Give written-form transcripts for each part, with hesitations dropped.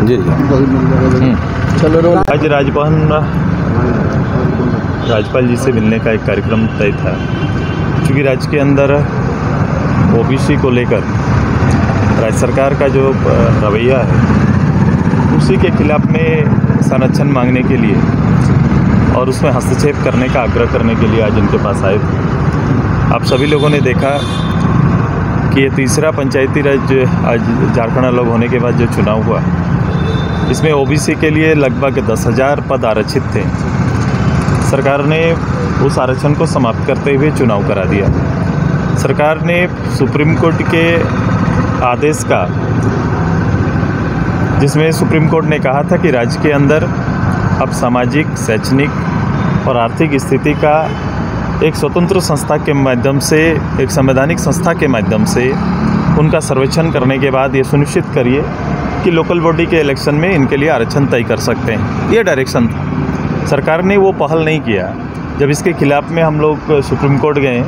जी चलो आज राज्यपाल जी से मिलने का एक कार्यक्रम तय था, क्योंकि राज्य के अंदर ओबीसी को लेकर राज्य सरकार का जो रवैया है उसी के खिलाफ में संरक्षण मांगने के लिए और उसमें हस्तक्षेप करने का आग्रह करने के लिए आज इनके पास आए थे। आप सभी लोगों ने देखा कि ये तीसरा पंचायती राज आज झारखंड अलग होने के बाद जो चुनाव हुआ, इसमें ओबीसी के लिए लगभग 10,000 पद आरक्षित थे। सरकार ने उस आरक्षण को समाप्त करते हुए चुनाव करा दिया। सरकार ने सुप्रीम कोर्ट के आदेश का, जिसमें सुप्रीम कोर्ट ने कहा था कि राज्य के अंदर अब सामाजिक, शैक्षणिक और आर्थिक स्थिति का एक स्वतंत्र संस्था के माध्यम से, एक संवैधानिक संस्था के माध्यम से उनका सर्वेक्षण करने के बाद ये सुनिश्चित करिए कि लोकल बॉडी के इलेक्शन में इनके लिए आरक्षण तय कर सकते हैं। ये डायरेक्शन था। सरकार ने वो पहल नहीं किया। जब इसके खिलाफ में हम लोग सुप्रीम कोर्ट गए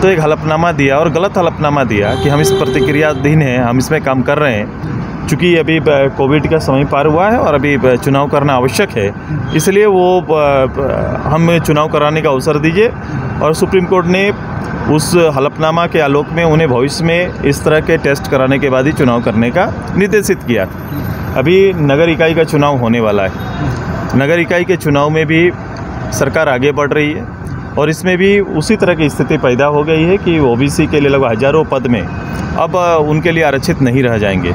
तो एक हलफनामा दिया और गलत हलफनामा दिया कि हम इस प्रतिक्रियाधीन हैं, हम इसमें काम कर रहे हैं। चूँकि अभी कोविड का समय पार हुआ है और अभी चुनाव करना आवश्यक है, इसलिए वो हम चुनाव कराने का अवसर दीजिए। और सुप्रीम कोर्ट ने उस हलफनामा के आलोक में उन्हें भविष्य में इस तरह के टेस्ट कराने के बाद ही चुनाव करने का निर्देशित किया। अभी नगर इकाई का चुनाव होने वाला है। नगर इकाई के चुनाव में भी सरकार आगे बढ़ रही है और इसमें भी उसी तरह की स्थिति पैदा हो गई है कि ओबीसी के लिए लगभग हज़ारों पद में अब उनके लिए आरक्षित नहीं रह जाएंगे।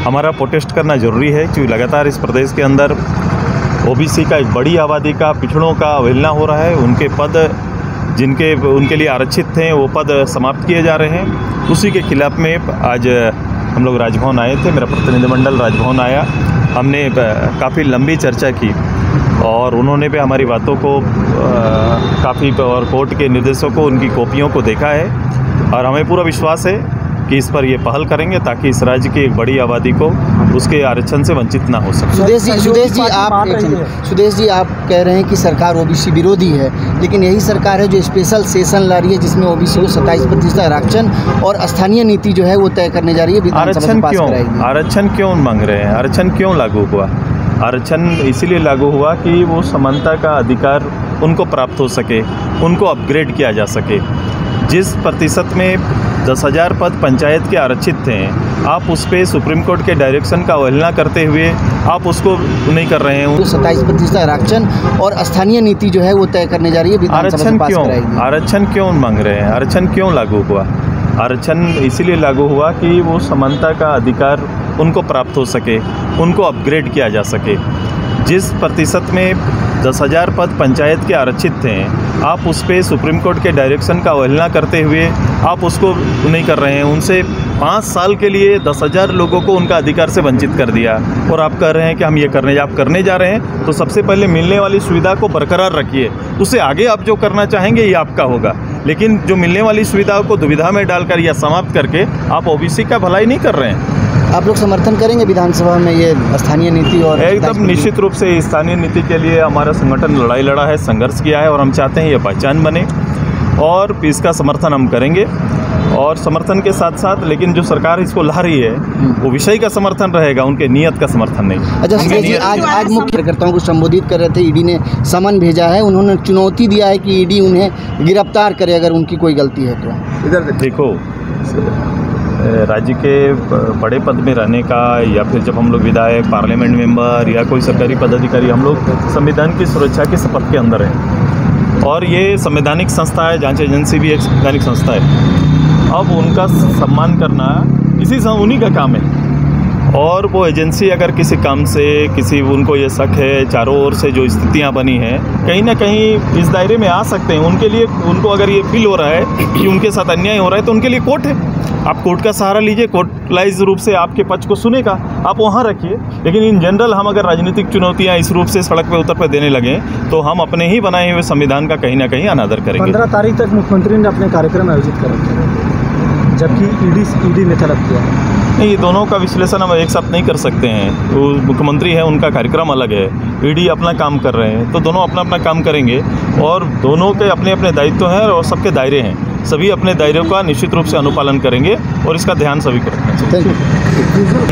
हमारा प्रोटेस्ट करना ज़रूरी है, क्योंकि लगातार इस प्रदेश के अंदर ओबीसी का एक बड़ी आबादी का, पिछड़ों का अवहेलना हो रहा है। उनके पद जिनके उनके लिए आरक्षित थे वो पद समाप्त किए जा रहे हैं। उसी के खिलाफ में आज हम लोग राजभवन आए थे, मेरा प्रतिनिधिमंडल राजभवन आया। हमने काफ़ी लंबी चर्चा की और उन्होंने भी हमारी बातों को काफ़ी, और कोर्ट के निर्देशों को, उनकी कॉपियों को देखा है और हमें पूरा विश्वास है कि इस पर ये पहल करेंगे ताकि इस राज्य की एक बड़ी आबादी को उसके आरक्षण से वंचित ना हो सके। सुदेश जी, आप कह रहे हैं कि सरकार ओबीसी विरोधी है, लेकिन यही सरकार है जो स्पेशल सेशन ला रही है, जिसमें ओबीसी को 27% आरक्षण और स्थानीय नीति जो है वो तय करने जा रही है। आरक्षण क्यों मांग रहे हैं? आरक्षण क्यों लागू हुआ? आरक्षण इसीलिए लागू हुआ कि वो समानता का अधिकार उनको प्राप्त हो सके, उनको अपग्रेड किया जा सके। जिस प्रतिशत में 10,000 पद पंचायत के आरक्षित थे, आप उस पर सुप्रीम कोर्ट के डायरेक्शन का अवहेलना करते हुए आप उसको नहीं कर रहे हैं। 27% आरक्षण और स्थानीय नीति जो है वो तय करने जा रही है। आरक्षण क्यों मांग रहे हैं? आरक्षण क्यों लागू हुआ? आरक्षण इसीलिए लागू हुआ कि वो समानता का अधिकार उनको प्राप्त हो सके, उनको अपग्रेड किया जा सके। जिस प्रतिशत में 10,000 पद पंचायत के आरक्षित थे, आप उस पर सुप्रीम कोर्ट के डायरेक्शन का अवहेलना करते हुए आप उसको नहीं कर रहे हैं। उनसे 5 साल के लिए 10,000 लोगों को उनका अधिकार से वंचित कर दिया और आप कह रहे हैं कि हम ये करने जा रहे हैं। तो सबसे पहले मिलने वाली सुविधा को बरकरार रखिए, उससे आगे आप जो करना चाहेंगे ये आपका होगा। लेकिन जो मिलने वाली सुविधाओं को दुविधा में डालकर या समाप्त करके आप ओबीसी का भलाई नहीं कर रहे हैं। आप लोग समर्थन करेंगे विधानसभा में ये स्थानीय नीति? और एकदम निश्चित रूप से स्थानीय नीति के लिए हमारा संगठन लड़ाई लड़ा है, संघर्ष किया है और हम चाहते हैं ये पहचान बने और इसका समर्थन हम करेंगे। और समर्थन के साथ साथ लेकिन जो सरकार इसको ला रही है वो विषय का समर्थन रहेगा, उनके नियत का समर्थन नहीं। अच्छा जी, आज मुख्य कार्यकर्ताओं को संबोधित कर रहे थे। ईडी ने समन भेजा है, उन्होंने चुनौती दिया है कि ईडी उन्हें गिरफ्तार करे अगर उनकी कोई गलती है तो। इधर देखो, राज्य के बड़े पद में रहने का या फिर जब हम लोग विधायक, पार्लियामेंट मेंबर या कोई सरकारी पदाधिकारी, हम लोग संविधान की सुरक्षा के शपथ के अंदर हैं और ये संवैधानिक संस्था है, जांच एजेंसी भी एक संवैधानिक संस्था है। अब उनका सम्मान करना उन्हीं का काम है। और वो एजेंसी अगर किसी काम से उनको ये शक है, चारों ओर से जो स्थितियां बनी हैं, कहीं ना कहीं इस दायरे में आ सकते हैं। उनके लिए, उनको अगर ये फील हो रहा है कि उनके साथ अन्याय हो रहा है तो उनके लिए कोर्ट है। आप कोर्ट का सहारा लीजिए, कोर्ट लाइज रूप से आपके पक्ष को सुनेगा, आप वहाँ रखिए। लेकिन इन जनरल हम अगर राजनीतिक चुनौतियाँ इस रूप से सड़क पे उतर पर देने लगे तो हम अपने ही बनाए हुए संविधान का कहीं ना कहीं अनादर करेंगे। 15 तारीख तक मुख्यमंत्री ने अपने कार्यक्रम आयोजित करेंगे, जबकि ईडी ने तलब किया। नहीं, दोनों का विश्लेषण हम एक साथ नहीं कर सकते हैं। वो मुख्यमंत्री है, उनका कार्यक्रम अलग है, ईडी अपना काम कर रहे हैं, तो दोनों अपना अपना काम करेंगे और दोनों के अपने अपने दायित्व हैं और सबके दायरे हैं। सभी अपने दायरे का निश्चित रूप से अनुपालन करेंगे और इसका ध्यान सभी को रखना चाहिए।